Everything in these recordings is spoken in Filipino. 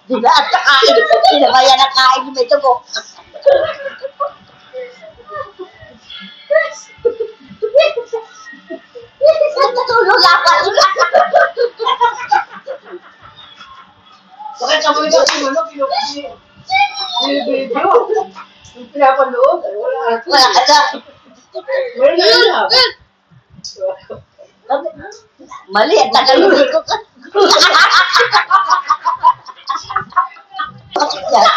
Diba? At kakain. Sino ba yan ang kain mo ito mo? Natutululakan. Bakit ako ito pinupili? Video. Yung pinapanood. Wala Wala ka na. na. Mali, ang tagal mo ko. Bakit yan?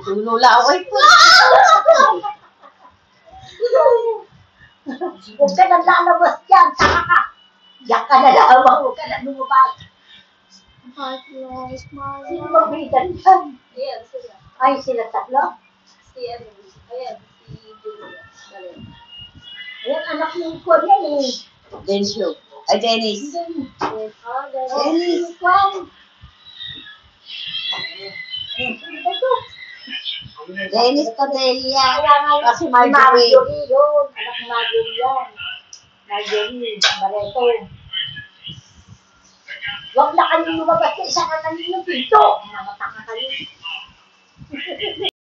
Tululaway ko. Huwag ka nang lalabas dyan, saka ka. Yak ka na lamang, huwag ka na lumabas. Sino magbitan dyan? Ayan, sila. Ay, sila tatlo? Ayan, si Julia. Ayan, anak ng ko yan eh. Dennis. Ay, Dennis. Dennis. Dennis Cordelia. Kasi Marjorie. Yun. Anak ni Marjorie yan. Marjorie. Barreto. Huwag na kayo lumabas sa isang anak ninyo pinto. Mga